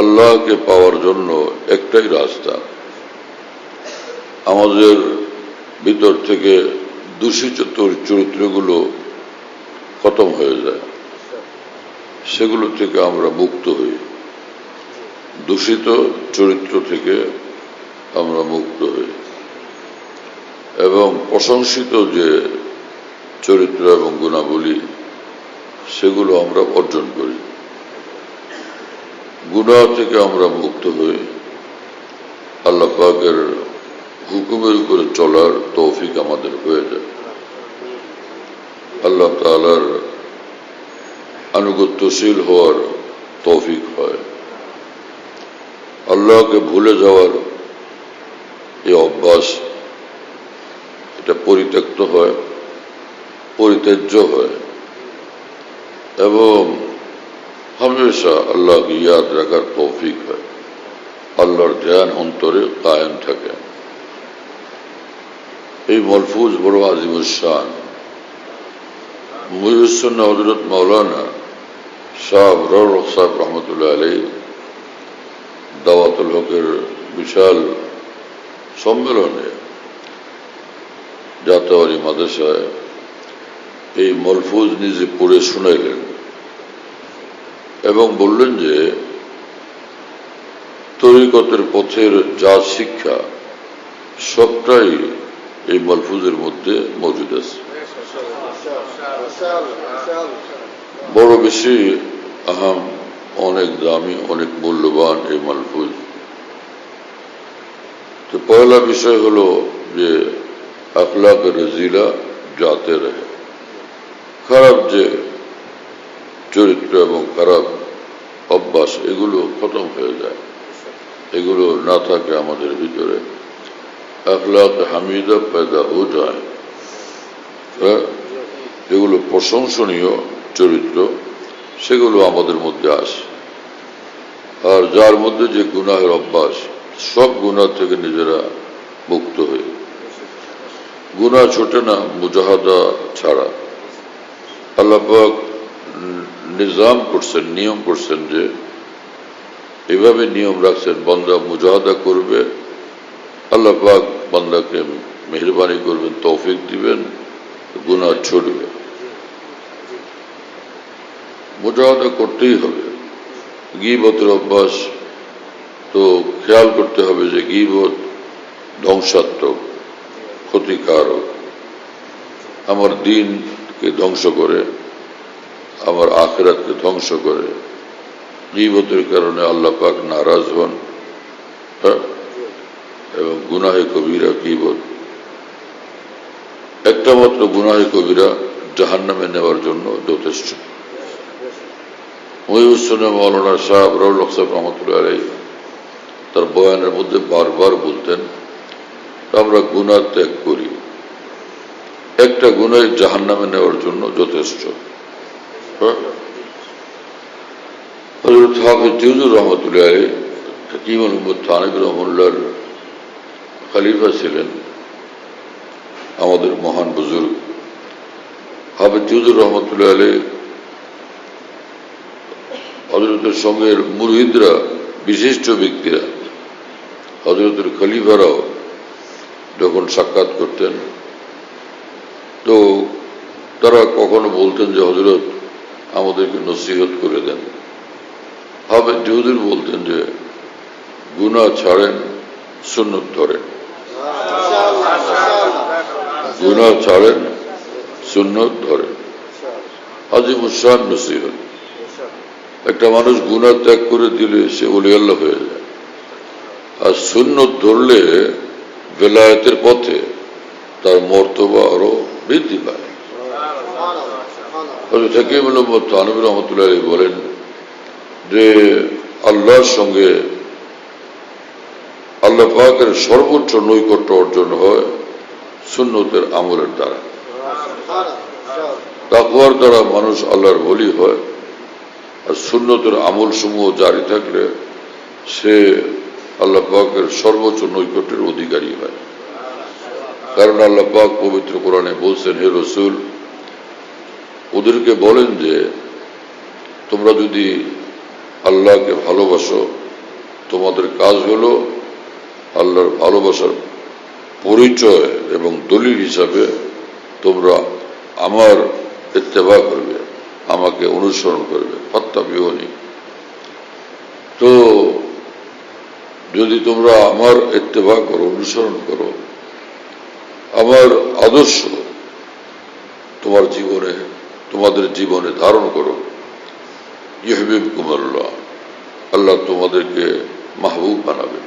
আল্লাহকে পাওয়ার জন্য একটাই রাস্তা, আমাদের ভিতর থেকে দূষিত চরিত্রগুলো খতম হয়ে যায়, সেগুলো থেকে আমরা মুক্ত হই। দূষিত চরিত্র থেকে আমরা মুক্ত হই এবং প্রশংসিত যে চরিত্র এবং গুণাবলী সেগুলো আমরা অর্জন করি। গুনাহ থেকে আমরা মুক্ত হই, আল্লাহ পাকের হুকুমের উপরে চলার তৌফিক আমাদের হয়ে যায়, আল্লাহ তাআলার আনুগত্যশীল হওয়ার তৌফিক হয়, আল্লাহকে ভুলে যাওয়ার এই অভ্যাস এটা পরিত্যক্ত হয়, পরিত্যাজ্য হয় এবং হামেশা আল্লাহকে ইয়াদ রাখার তৌফিক হয়, আল্লাহর ধ্যান অন্তরে কায়েম থাকে। এই মলফুজ বড় আজিমুশান। মুহিউস-সুন্নাহ হযরত মাওলানা শাহ আবরার হক সাহেব রহমতুল্লাহ আলাইহি দাওয়াতুল হকের বিশাল সম্মেলনে জাতীয় মাদ্রাসায় এই মলফুজ নিজে পড়ে শুনাইলেন এবং বললেন যে তরিকতের পথের যা শিক্ষা সবটাই এই মলফুজের মধ্যে মজুদ আছে। বড় বেশি আহাম, অনেক দামি, অনেক মূল্যবান এই মলফুজ। তো পয়লা বিষয় হলো যে আখলাক রজিলা যাতে রহে, খারাপ যে চরিত্র এবং খারাপ অভ্যাস এগুলো খতম হয়ে যায়, এগুলো না থাকে আমাদের ভিতরে, আখলাক হামিদা পয়দা হয়ে যায়, এগুলো প্রশংসনীয় চরিত্র সেগুলো আমাদের মধ্যে আসে। আর যার মধ্যে যে গুনাহের অভ্যাস, সব গুনাহ থেকে নিজেরা মুক্ত হয়ে, গুনাহ ছোটে না মুজাহাদা ছাড়া। আল্লাহ পাক নিজাম করছেন, নিয়ম করছেন যে এভাবে নিয়ম রাখছেন, বান্দা মুজাহাদা করবে, আল্লাহ পাক বান্দাকে মেহরবানি করবেন, তৌফিক দিবেন, গুনাহ ছুটবে। মুজাহাদা করতেই হবে। গীবতের অভ্যাস তো খেয়াল করতে হবে যে গীবত ধ্বংসাত্মক, ক্ষতিকারক, আমার দ্বীনকে ধ্বংস করে, আমার আখিরাতকে ধ্বংস করে। গীবতের কারণে আল্লাহ পাক নারাজ হন এবং গুনাহে কবিরা গীবত, একটা মাত্র গুনাহে কবিরা জাহান্নামে নেওয়ার জন্য যথেষ্ট। মুহিউস-সুন্নাহ মাওলানা শাহ আবরার হক সাহেব রহমতুল্লাহ আলাইহি তার বয়ানের মধ্যে বারবার বলতেন, আমরা গুনাহ ত্যাগ করি, একটা গুনাহ জাহান্নামে নেওয়ার জন্য যথেষ্ট। হযরত হাফেজ জিউজুর রহমতুল্লাহ আলাইহি হাকিমুল উম্মত থানভী রহমাতুল্লাহর খলিফা ছিলেন, আমাদের মহান বুজুর্গ হাফেজ জিউজুর রহমতুল্লাহ আলাইহি হযরতের সঙ্গে মুরিদরা, বিশিষ্ট ব্যক্তিরা, হযরতের খলিফারাও যখন সাক্ষাৎ করতেন তো তারা কখনো বলতেন যে হযরত আমাদেরকে নসিহত করে দেন। হাফেজ জিউজুর বলতেন যে গুনাহ ছাড়েন, সুন্নত ধরেন, গুনাহ ছাড়েন, সুন্নত ধরেন। আজিমুশান নসিহত। একটা মানুষ গুনাহ ত্যাগ করে দিলে সে ওলি আল্লাহ হয়ে যায়, আর সুন্নত ধরলে বেলায়েতের পথে তার মর্তবা আরো বৃদ্ধি পায়। হাকিমুল উম্মত থানভী রহমতুল্লাহ আলাইহি বলেন যে আল্লাহর সঙ্গে আল্লাহ পাকের সর্বোচ্চ নৈকট্য অর্জন হয় সুন্নতের আমলের দ্বারা। তাকওয়ার দ্বারা মানুষ আল্লাহর ওলি হয়, আর সুন্নতের আমল সমূহ জারি থাকলে সে আল্লাহ পাকের সর্বোচ্চ নৈকট্যের অধিকারী হয়। কারণ আল্লাহ পাক পবিত্র কোরআনে বলছেন, হে রাসূল ওদেরকে বলেন যে তোমরা যদি আল্লাহকে ভালোবাসো তোমাদের কাজ হলো আল্লাহর ভালোবাসার পরিচয় এবং দলিল হিসাবে তোমরা আমার ইত্তেবা করবে, আমাকে অনুসরণ করবে। ফাত্তাবিউনি, তো যদি তোমরা আমার ইত্তেবা করো, অনুসরণ করো, আমার আদর্শ তোমাদের জীবনে ধারণ করো, ইউহিব্বুকুমুল্লাহ, আল্লাহ তোমাদেরকে মাহবুব বানাবে,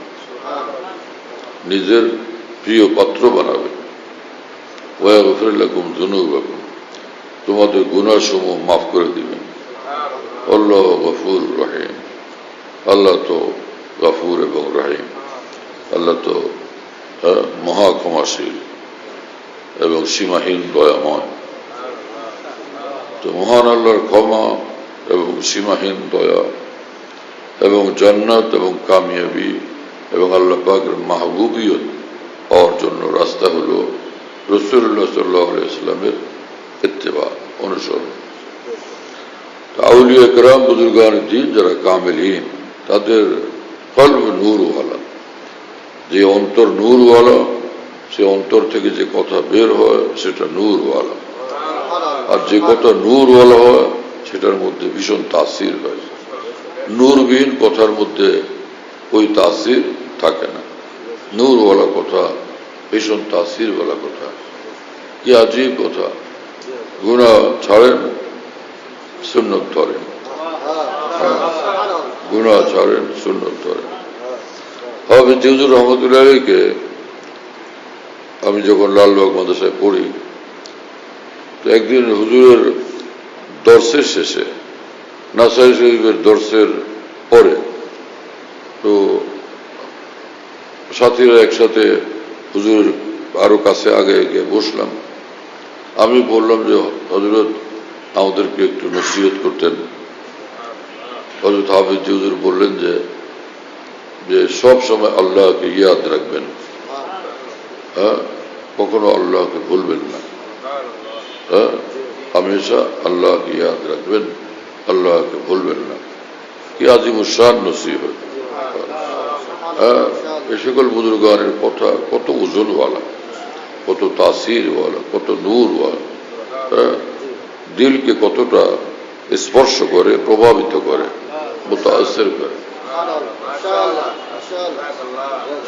নিজের প্রিয় পাত্র বানাবে। ওয়াগফির লাকুম যুনুবাকুম, তোমাদের গুনাহসমূহ মাফ করে দিবেন। আল্লাহু গফুর রহিম, আল্লাহ তো গফুর এবং রহিম, আল্লাহ তো মহা ক্ষমাশীল এবং সীমাহীন দয়াময়। তো মহান আল্লাহর ক্ষমা এবং সীমাহীন দয়া এবং জান্নাত এবং কামিয়াবি এবং আল্লাহ পাকের মাহবুবিয়ত পাওয়ার জন্য রাস্তা হলো রাসূলুল্লাহ সাল্লাল্লাহু আলাইহি ওয়াসাল্লামের ইত্তেবা, অনুসরণ। আউলিয়া কেরাম, বুজুর্গান দ্বীন যারা কামিলিন, তাদের কলব নূরওয়ালা, যে অন্তর নূরওয়ালা, সে অন্তর থেকে যে কথা বের হয় সেটা নূরওয়ালা, আর যে কথা নূরওয়ালা হয় সেটার মধ্যে ভীষণ তাসির হয়। নূরবিহীন কথার মধ্যে ওই তাসির থাকে না, নূরওয়ালা কথা ভীষণ তাসিরওয়ালা কথা। কি আজীব কথা! গুনাহ ছাড়েন, সুন্নত ধরেন, গুনাহ ছাড়েন, সুন্নত ধরেন। হাফেজ হুজুর রহমতুল্লাহ আলাইহিকে আমি যখন লালবাগ মাদ্রাসায় পড়ি, তো একদিন হুজুরের দর্শের শেষে, নাসাই শরীফের দর্শের পরে, তো সাথীরা একসাথে হুজুরের আরো কাছে আগে গিয়ে বসলাম। আমি বললাম যে হযরত আমাদেরকে একটু নসিহত করতেন। হযরত হাফেজ হুজুর বললেন যে সব সময় আল্লাহকে ইয়াদ রাখবেন, হ্যাঁ, কখনো আল্লাহকে ভুলবেন না, হ্যাঁ, হামেশা আল্লাহকে ইয়াদ রাখবেন, আল্লাহকে ভুলবেন না। কি আজিমুশান নসিহত! হ্যাঁ, এ সকল বুজুর্গানের কথা কত ওজনওয়ালা, কত তাসিরওয়ালা, কত নূরওয়ালা, হ্যাঁ, দিলকে কতটা স্পর্শ করে, প্রভাবিত করে, মুতাআসসির করে।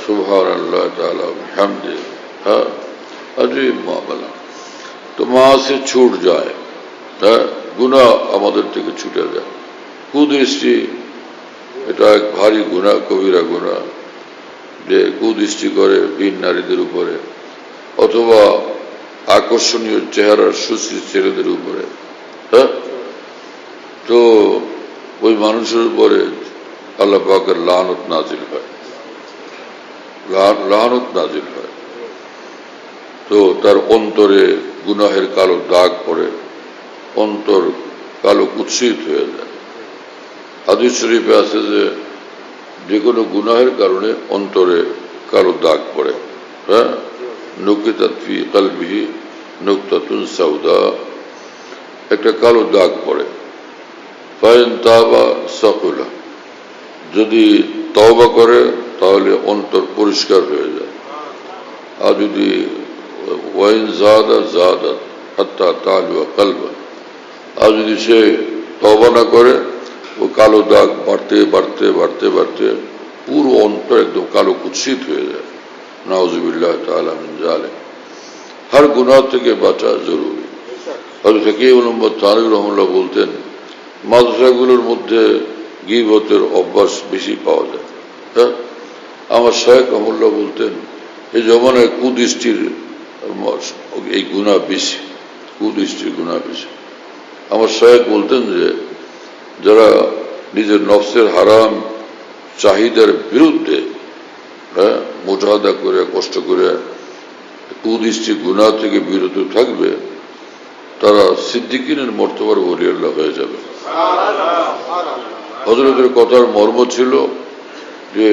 সুবহানাল্লাহ তাআলা বিহামদিহি, হ্যাঁ, अजीब मामला। तो वहां से छूट जाए, गुनाह আমাদের থেকে ছুটে যায়। কুদৃষ্টি, এটা এক ভারী গুনাহ, কবিরা গুনাহ, যে কুদৃষ্টি করে ভিন নারীদের উপরে অথবা আকর্ষণীয় চেহারার সুশ্রী ছেলেদের উপরে, হ্যাঁ, তো ওই মানুষের উপরে আল্লাহ পাকের লানত নাজিল হয়, লানত নাজিল হয়। তো তার অন্তরে গুনাহের কালো দাগ পড়ে, অন্তর কালো কুৎসিত হয়ে যায়। হাদিস শরীফে আছে যে কোনো গুনাহের কারণে অন্তরে কালো দাগ পড়ে, হ্যাঁ, নুকিতাত ফি কলবিহি নুকতাতুন সাউদা, একটা কালো দাগ পড়ে। ফাইন তাবা সাকুলা, যদি তওবা করে তাহলে অন্তর পরিষ্কার হয়ে যায়। আর যদি ওয়াইন জাদা জাদাত হাত্তা তালু কলবা, আর যদি সে তওবা না করে, ও কালো দাগ বাড়তে বাড়তে বাড়তে বাড়তে পুরো অন্তর একদম কালো কুৎসিত হয়ে যায়। নাউযুবিল্লাহ তাআলা মিন যালিক। হর গুনাহ থেকে বাঁচা জরুরি। হযরত হাকিম মোহাম্মদ থানভী রাহিমাহুল্লাহ বলতেন, মাদ্রাসাগুলোর মধ্যে গীবতের অভ্যাস বেশি পাওয়া যায়। হ্যাঁ, আমার শায়েখ রাহিমাহুল্লাহ বলতেন, এই জমানায় কুদৃষ্টির এই গুনাহ বেশি, কুদৃষ্টির গুনাহ বেশি। আমার শায়েখ বলতেন যে যারা নিজের নফসের হারাম চাহিদার বিরুদ্ধে, হ্যাঁ, মুজাহাদা করে, কষ্ট করে কুদৃষ্টি গুনাহ থেকে বিরত থাকবে, তারা সিদ্দিকিনের মর্তবার ওলি আল্লাহ হয়ে যাবে। হযরতের কথার মর্ম ছিল যে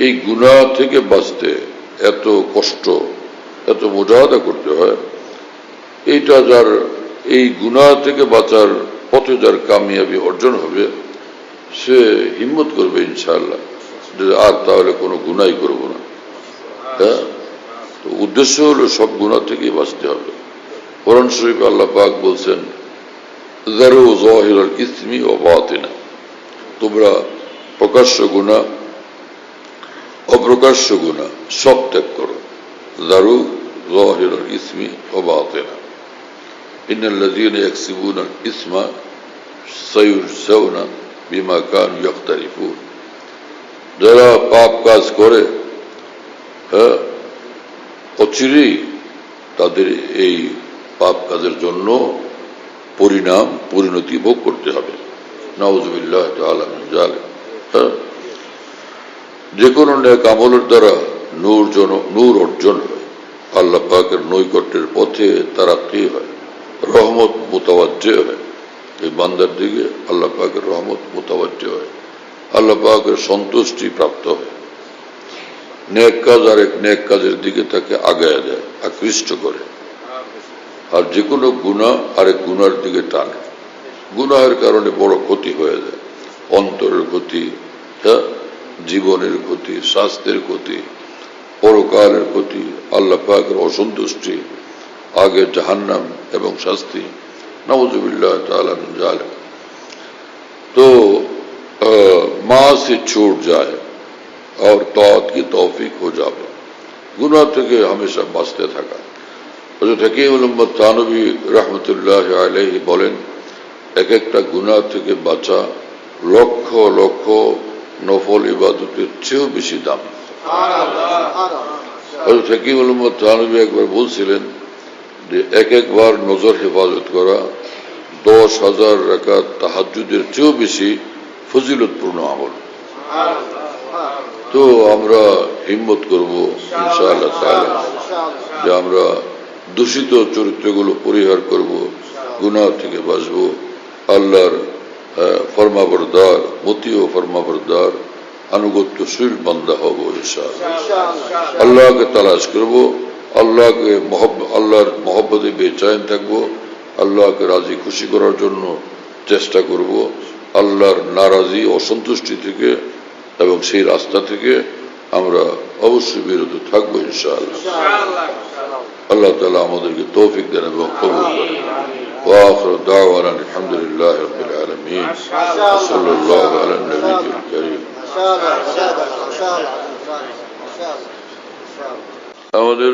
এই গুনাহ থেকে বাঁচতে এত কষ্ট, এত মুজাহাদা করতে হয়, এইটা যার, এই গুনাহ থেকে বাঁচার পথে যার কামিয়াবি অর্জন হবে, সে হিম্মত করবে ইনশাআল্লাহ যে আর তাহলে কোনো গুনাই করব না। হ্যাঁ, তো উদ্দেশ্য হলো সব গুনাহ থেকেই বাঁচতে হবে। কোরআন শরীফে আল্লাহ পাক বলছেন, যারু যাহিরাল ইসমি ওয়া বাতিনা, তোমরা প্রকাশ্য গুনাহ অপ্রকাশ্য গুনাহ সব ত্যাগ করো। যারু যাহিরাল ইসমি ওয়া বাতিনা, ইন্নাল্লাযীনা ইয়াকসিবুনাল ইসমা সায়ুজজাউনা বিমা কানু ইয়াকতারিফুন। যারা পাপ কাজ করে, হ্যাঁ, অচিরেই তাদের এই পাপ কাজের জন্য পরিণতি ভোগ করতে হবে। নাউযুবিল্লাহি তাআলা মিন যালিক। হ্যাঁ, যে কোনো নেক আমলের দ্বারা নূর অর্জন হয়, আল্লাহ পাকের নৈকট্যের পথে তারাক্কি হয়, রহমত মুতাওয়াজ্জে হয়। এই বান্দার দিকে আল্লাহ পাকের রহমত মুতাওয়াজ্জে হয়, আল্লাহ পাকের সন্তুষ্টি প্রাপ্ত হয়। নেক কাজ আরেক নেক কাজের দিকে তাকে আগায় দেয়, আকৃষ্ট করে। আর যে কোনো গুনাহ আরেক গুনার দিকে টানে। গুনাহের কারণে বড় ক্ষতি হয়ে যায়, অন্তরের ক্ষতি, হ্যাঁ, জীবনের ক্ষতি, স্বাস্থ্যের ক্ষতি, পরকালের ক্ষতি, আল্লাহ পাকের অসন্তুষ্টি, আগে জাহান্নাম এবং শাস্তি। नाउज़ुबिल्लाह ताला मिन ज़ालिक। तो माँ से छूट जाए और तौत की तौफीक हो जाए, गुनाह থেকে हमेशा বাঁচতে থাকা। হযরত হাকিমুল উম্মত থানভী রাহমাতুল্লাহি আলাইহি বলেন, এক একটা গুনাহ থেকে বাঁচা লক্ষ লক্ষ নফল ইবাদতের চেয়েও বেশি দামি। হযরত হাকিমুল উম্মত থানভী একবার বলছিলেন যে একবার নজর হেফাজত করা 10,000 রাকাত তাহাজ্জুদের চেয়েও বেশি ফজিলতপূর্ণ আমল। তো আমরা হিম্মত করব ইনশাআল্লাহ তাআলা যে আমরা দূষিত চরিত্রগুলো পরিহার করব, গুনাহ থেকে বাঁচব, আল্লাহর ফরমাবরদার, মতীয় ফরমাবরদার, আনুগত্যশীল বান্দা হব ইনশাআল্লাহ। আল্লাহকে তালাশ করব, আল্লাহর মহব্বতে বেচাইন থাকবো, আল্লাহকে রাজি খুশি করার জন্য চেষ্টা করব, আল্লাহর নারাজি অসন্তুষ্টি থেকে এবং সেই রাস্তা থেকে আমরা অবশ্যই বিরত থাকবো ইনশাআল্লাহ। আল্লাহ তাআলা আমাদেরকে তৌফিক দেন এবং কবুল করেন। ওয়া আখিরু দাওয়ানা আলহামদুলিল্লাহি রাব্বিল আলামিন। সাল্লাল্লাহু আলা নবিয়্যিল কারীম। আমাদের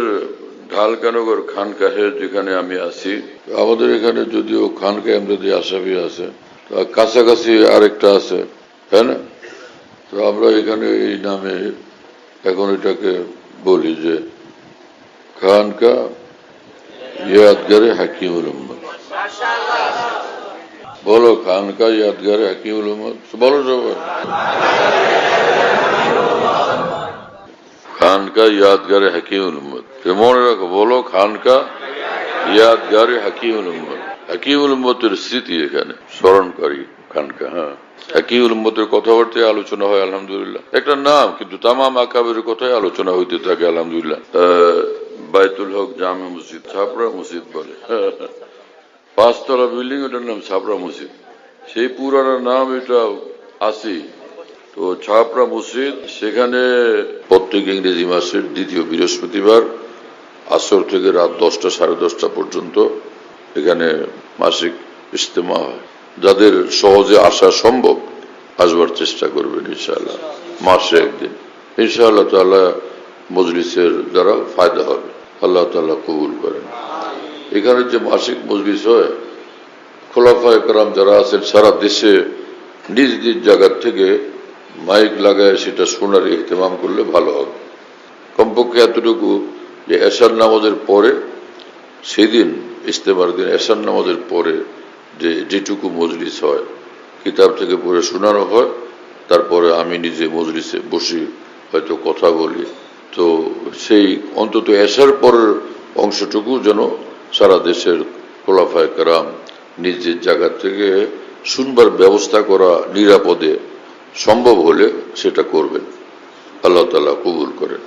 ঢালকানগর খানকাহে যেখানে আমি আছি, আমাদের এখানে যদিও খানকাহ আমরাদি আশাফি আছে, কাছাকাছি আরেকটা আছে, তাই না? তো আমরা এখানে এই নামে এখন এটাকে বলি যে খানকাহ ইয়াদগারে হাকিমুল উম্মত। বলো, খানকাহ ইয়াদগারে হাকিমুল উম্মত বলো সবাই। খানকাহ ইয়াদগারে হাকিমুল উম্মত, মনে রাখো, বলো খানকাহ ইয়াদগারে হাকিমুল উম্মত। হাকিমুল উম্মতের স্মৃতি এখানে স্মরণকারী খানকাহ। হ্যাঁ, হাকিমুল উম্মতের কথাবার্তায় আলোচনা হয় আলহামদুলিল্লাহ। একটা নাম, কিন্তু তামাম আকাবের কথাই আলোচনা হইতে থাকে আলহামদুলিল্লাহ। বাইতুল হক জামে মসজিদ, ছাপড়া মসজিদ বলে, 5 তলা বিল্ডিং, ওটার নাম ছাপড়া মসজিদ। সেই পুরানো নাম এটা আছে। তো ছাপড়া মসজিদ, সেখানে প্রত্যেক ইংরেজি মাসের দ্বিতীয় বৃহস্পতিবার আসর থেকে রাত 10টা সাড়ে 10টা পর্যন্ত এখানে মাসিক ইজতেমা হয়। যাদের সহজে আসা সম্ভব আসবার চেষ্টা করবেন ইনশাআল্লাহ, মাসে একদিন ইনশাআল্লাহ তাআলা মজলিসের দ্বারা ফায়দা হবে। আল্লাহ তাআলা কবুল করেন। এখানে যে মাসিক মজলিস হয়, খোলাফায়ে কেরাম যারা আছেন সারা দেশে নিজ নিজ জায়গার থেকে মাইক লাগায় সেটা শোনার ইহতেমাম করলে ভালো হবে। কমপক্ষে এতটুকু যে এশার নামাজের পরে, সেদিন ইজতেমার দিন এশার নামাজের পরে যেটুকু মজলিস হয়, কিতাব থেকে পড়ে শোনানো হয়, তারপরে আমি নিজে মজলিসে বসি, হয়তো কথা বলি। তো সেই অন্তত এশার পরের অংশটুকু যেন সারা দেশের খোলাফায়ে কেরাম নিজের জায়গা থেকে শুনবার ব্যবস্থা করা নিরাপদে সম্ভব হলে সেটা করবেন। আল্লাহ তাআলা কবুল করেন।